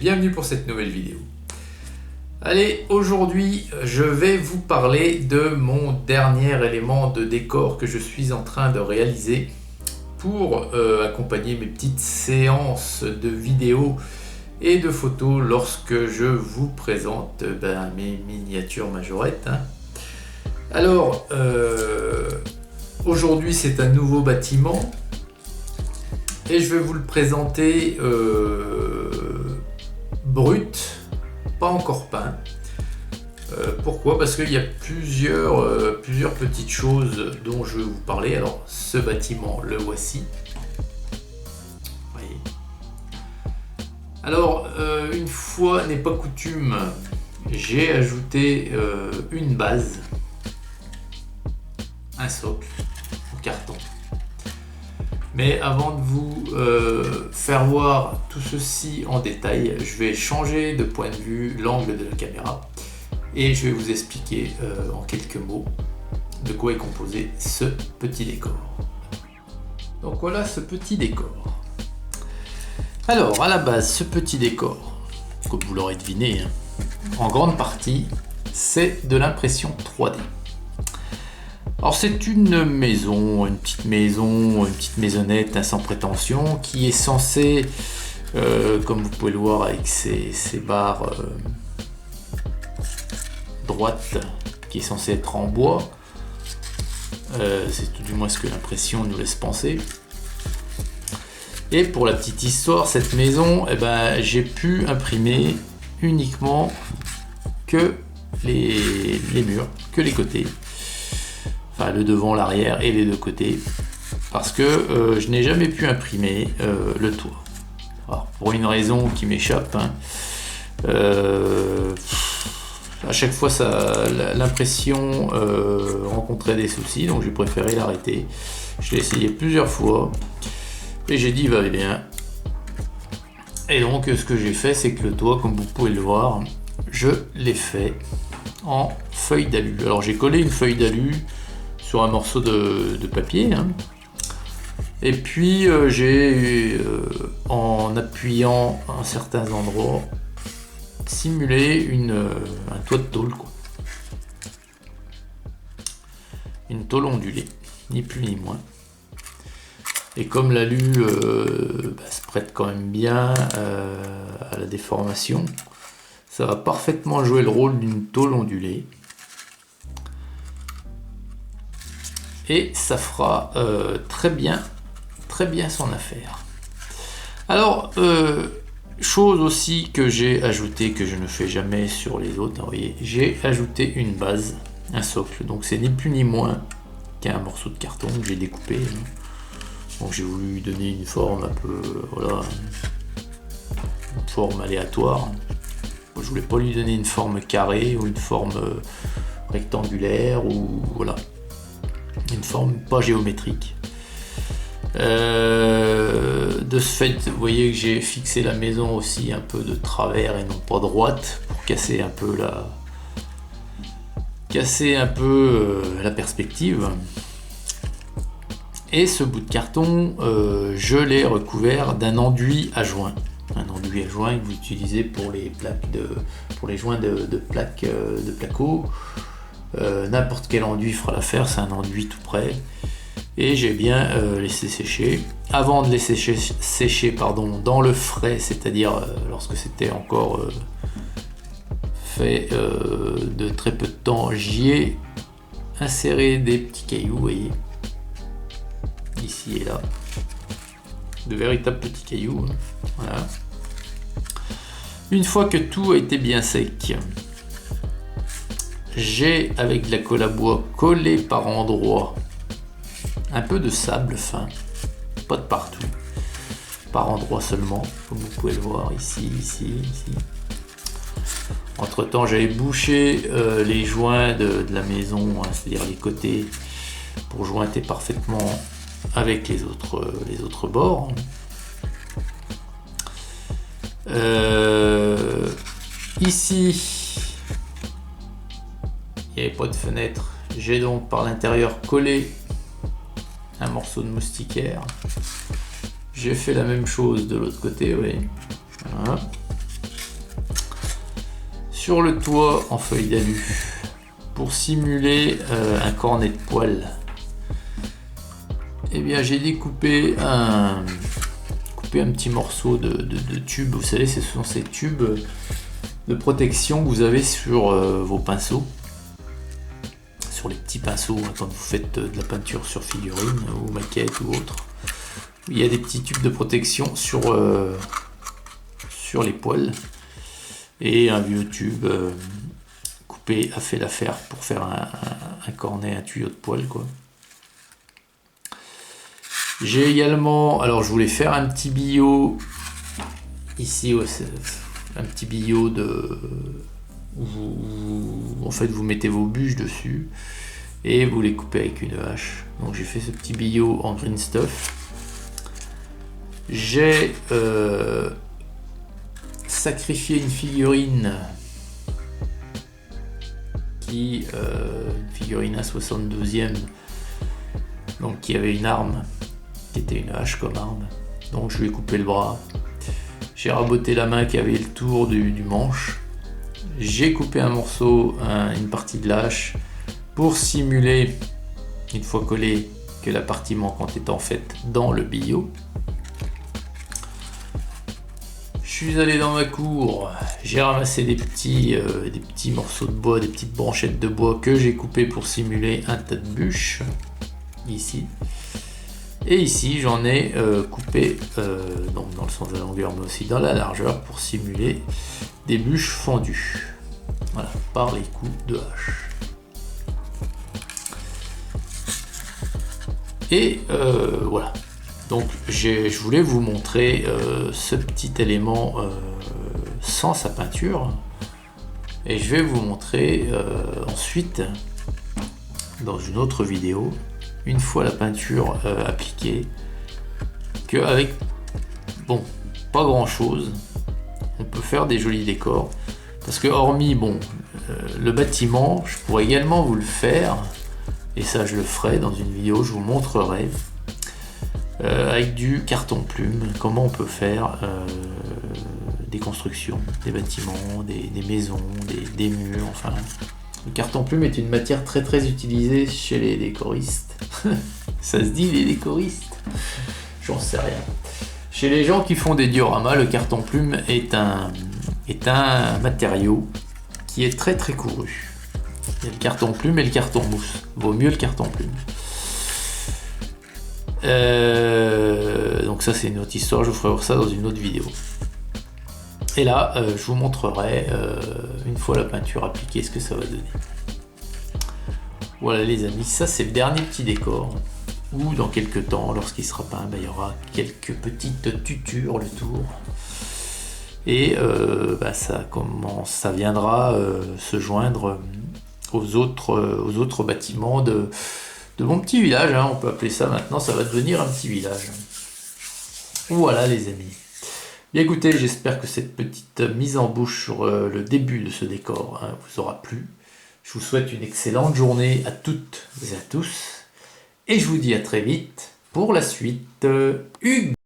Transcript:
bienvenue pour cette nouvelle vidéo. Allez, aujourd'hui je vais vous parler de mon dernier élément de décor que je suis en train de réaliser pour accompagner mes petites séances de vidéos et de photos lorsque je vous présente mes miniatures majorettes. Alors, aujourd'hui c'est un nouveau bâtiment et je vais vous le présenter brut, pas encore peint. Pourquoi? Parce qu'il y a plusieurs petites choses dont je vais vous parler. Alors, ce bâtiment, le voici. Voyez. Alors, une fois n'est pas coutume, j'ai ajouté une base, un socle en carton. Mais avant de vous faire voir tout ceci en détail, je vais changer de point de vue l'angle de la caméra et je vais vous expliquer en quelques mots de quoi est composé ce petit décor. Donc voilà ce petit décor. Alors à la base, ce petit décor, comme vous l'aurez deviné, en grande partie, c'est de l'impression 3D. Alors c'est une maison, une petite maisonnette sans prétention qui est censée, comme vous pouvez le voir avec ces barres droites, qui est censée être en bois. C'est tout du moins ce que l'impression nous laisse penser. Et pour la petite histoire, cette maison, j'ai pu imprimer uniquement que les murs, que les côtés. Enfin, le devant, l'arrière et les deux côtés, parce que je n'ai jamais pu imprimer le toit. Alors, pour une raison qui m'échappe, à chaque fois l'impression rencontrait des soucis, donc j'ai préféré l'arrêter. Je l'ai essayé plusieurs fois et j'ai dit va bien. Et donc ce que j'ai fait, c'est que le toit, comme vous pouvez le voir, je l'ai fait en feuille d'alu. Alors j'ai collé une feuille d'alu sur un morceau de papier, et puis j'ai en appuyant à certains endroits simulé un toit de tôle, quoi. Une tôle ondulée, ni plus ni moins. Et comme l'alu se prête quand même bien à la déformation, ça va parfaitement jouer le rôle d'une tôle ondulée. Et ça fera très bien son affaire. Alors, chose aussi que j'ai ajouté, que je ne fais jamais sur les autres, vous voyez, j'ai ajouté une base, un socle. Donc c'est ni plus ni moins qu'un morceau de carton que j'ai découpé. Donc j'ai voulu lui donner une forme un peu, voilà, une forme aléatoire. Je voulais pas lui donner une forme carrée ou une forme rectangulaire ou voilà. Une forme pas géométrique. De ce fait, vous voyez que j'ai fixé la maison aussi un peu de travers et non pas droite pour casser un peu la perspective. Et ce bout de carton, je l'ai recouvert d'un enduit à joint. Un enduit à joint que vous utilisez pour les joints de placo. N'importe quel enduit fera l'affaire, c'est un enduit tout prêt. Et j'ai bien laissé sécher. Avant de laisser sécher dans le frais, c'est-à-dire lorsque c'était encore fait de très peu de temps, j'y ai inséré des petits cailloux, vous voyez, ici et là, de véritables petits cailloux. Voilà. Une fois que tout a été bien sec, j'ai, avec de la colle à bois, collé par endroits un peu de sable fin, pas de partout, par endroits seulement, comme vous pouvez le voir ici. Entre temps, j'avais bouché les joints de la maison, c'est-à-dire les côtés, pour jointer parfaitement avec les autres bords. Ici, il n'y avait pas de fenêtre. J'ai donc par l'intérieur collé un morceau de moustiquaire. J'ai fait la même chose de l'autre côté, oui. Voilà. Sur le toit en feuille d'alu, pour simuler un cornet de poêle, eh bien j'ai découpé un petit morceau de tube. Vous savez, ce sont ces tubes de protection que vous avez sur vos pinceaux, sur les petits pinceaux quand vous faites de la peinture sur figurine ou maquette ou autre. Il y a des petits tubes de protection sur les poêles, et un vieux tube coupé a fait l'affaire pour faire un cornet, un tuyau de poêle quoi. J'ai également, alors je voulais faire un petit billot ici, un petit billot où en fait vous mettez vos bûches dessus et vous les coupez avec une hache. Donc j'ai fait ce petit billot en green stuff. J'ai sacrifié une figurine une figurine à 72e, donc qui avait une arme, qui était une hache comme arme. Donc je lui ai coupé le bras. J'ai raboté la main qui avait le tour du manche. J'ai coupé un morceau, une partie de la hache, pour simuler, une fois collé, que la partie manquante est en fait dans le billot. Je suis allé dans ma cour, j'ai ramassé des petits morceaux de bois, des petites branchettes de bois que j'ai coupées pour simuler un tas de bûches, ici. Et ici j'en ai coupé, donc dans le sens de la longueur mais aussi dans la largeur, pour simuler des bûches fendues. Voilà, par les coups de hache. Et voilà. Donc je voulais vous montrer ce petit élément sans sa peinture, et je vais vous montrer ensuite dans une autre vidéo, une fois la peinture appliquée, qu'avec pas grand chose on peut faire des jolis décors, parce que hormis le bâtiment, je pourrais également vous le faire, et ça je le ferai dans une vidéo, je vous montrerai avec du carton plume comment on peut faire des constructions, des bâtiments, des maisons, des murs, enfin. Le carton plume est une matière très très utilisée chez les décoristes. Ça se dit les décoristes? J'en sais rien. Chez les gens qui font des dioramas, le carton plume est un matériau qui est très très couru. Il y a le carton plume et le carton mousse. Vaut mieux le carton plume. Donc ça c'est une autre histoire, je vous ferai voir ça dans une autre vidéo. Et là, je vous montrerai, une fois la peinture appliquée, ce que ça va donner. Voilà les amis, ça c'est le dernier petit décor, où dans quelques temps, lorsqu'il sera peint, il y aura quelques petites tutures le tour. Et ça viendra se joindre aux autres bâtiments de mon petit village, hein, on peut appeler ça maintenant, ça va devenir un petit village. Voilà les amis. Bien écoutez, j'espère que cette petite mise en bouche sur le début de ce décor vous aura plu. Je vous souhaite une excellente journée à toutes et à tous. Et je vous dis à très vite pour la suite. Hugues